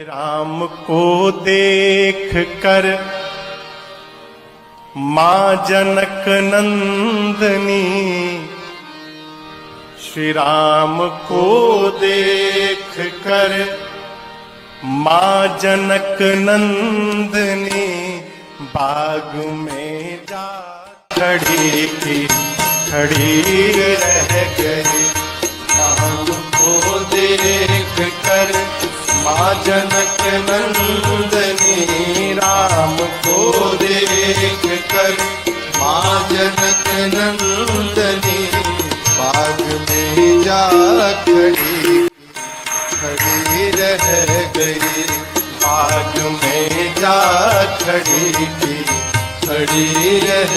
राम को देख कर माँ जनक नंदनी, श्री राम को देख कर माँ जनक नंदनी, बाग में जा खड़ी की खड़ी रह गई। राम को देख कर माँ जनक नंदनी, राम को देख कर माँ जनक नंदनी, बाग में जा खड़ी खड़ी रह गई। बाग में जा खड़ी खड़ी रह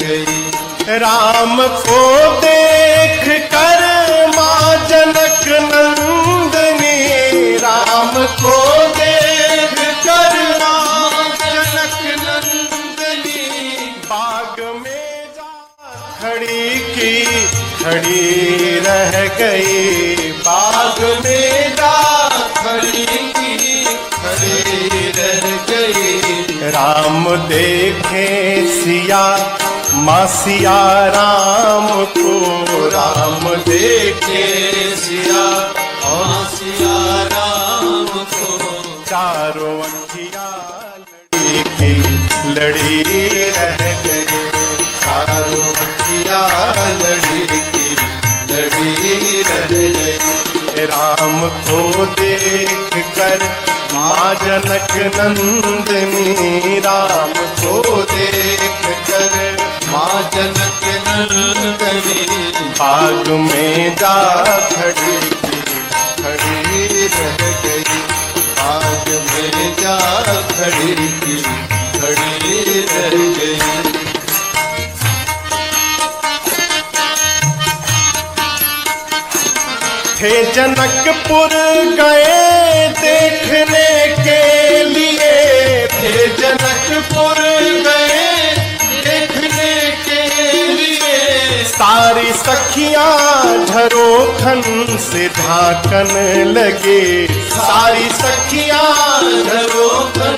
गई। राम को देख कर माँ जनक नंदनी, राम को देख कर माँ जनक नंदनी, बाग में जा खड़ी की खड़ी रह गई। बाग में जा खड़ी की खड़ी रह गई। राम देखे सिया माँ सिया राम को, राम देखे सिया माँ सिया राम को, चारों अखियाँ लड़ी की लड़ी रह गई। चारों अखियाँ लड़ी की लड़ी रह गई। राम को देख कर माँ जनक नंदनी, राम को देख कर माँ जनक नंदनी, बाग में जा खड़ी खड़ी रह गई। बाग में जा खड़ी खड़ी रह गई। थे जनकपुर गए देखने के लिए, थे जनकपुर गए देखने के लिए, सारी सखियां झरोखन से झांकन लगे। सारी सखियां झरोखन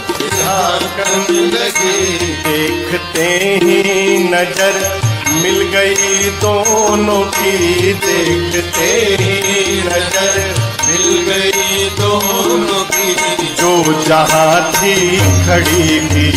से झांकन लगे। देखते ही नजर मिल गई दोनों की, देखते ही नजर मिल गई दोनों की, जो जहाँ थी खड़ी थी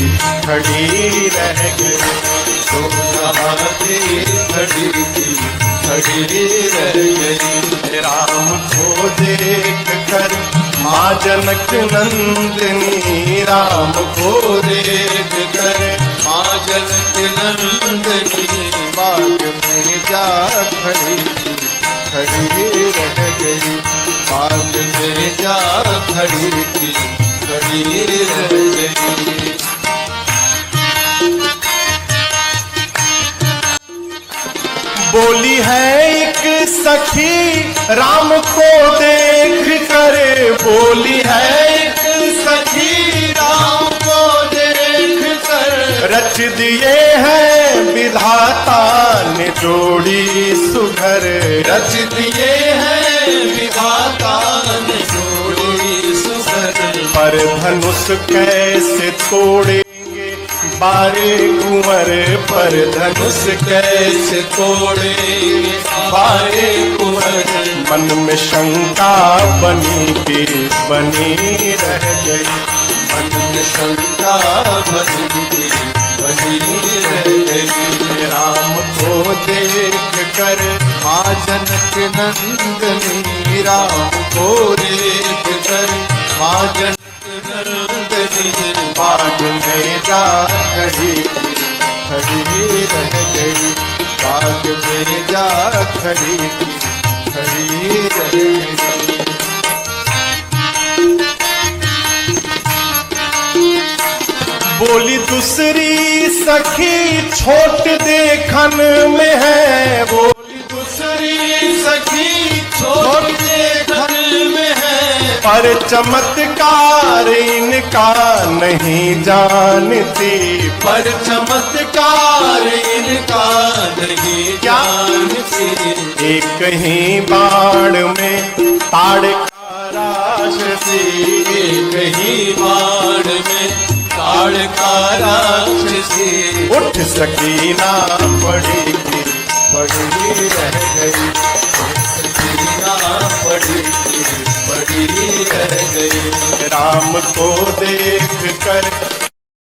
खड़ी रह गई। जो जहाँ थी खड़ी थी खड़ी रह गई। राम को देख कर माँ जनक नंदनी, राम को देख कर माँ जनक नंदनी, बाग में जा खड़ी खड़ी रह गई। बाग में जा खड़ी खड़ी रह गई। बोली है एक सखी राम को देख कर, बोली है एक सखी राम को देख कर, रच दिए हैं विधाता ने जोड़ी सुघर, रच दिए हैं विधाता ने जोड़ी सुघर। पर धनुष कैसे तोड़ेंगे बारे कुंवर, पर धनुष कैसे तोड़ेंगे बारे कुंवर। मन में शंका बनी के बनी रह गई। मन में शंका बनी के बनी रह गई। राम को देख कर माँ जनक नंदनी, राम को देख कर माँ जनक नंदनी, बाग में जा खड़ी खड़ी रह गई। बाग में जा खड़ी खड़ी रह गई। बोली दूसरी सखी छोट देखन में है, बोली दूसरी सखी छोट देखन में है, पर चमत्कार इनका नहीं जानती, पर चमत्कार इनका नहीं जानती। एक ही बाण में ताड़ का राज राक्षसी, एक ही बाण में काल का राक्षसी। उठ सकी ना पड़ी रह गई, सकीना पड़ी रह गई। राम को देख कर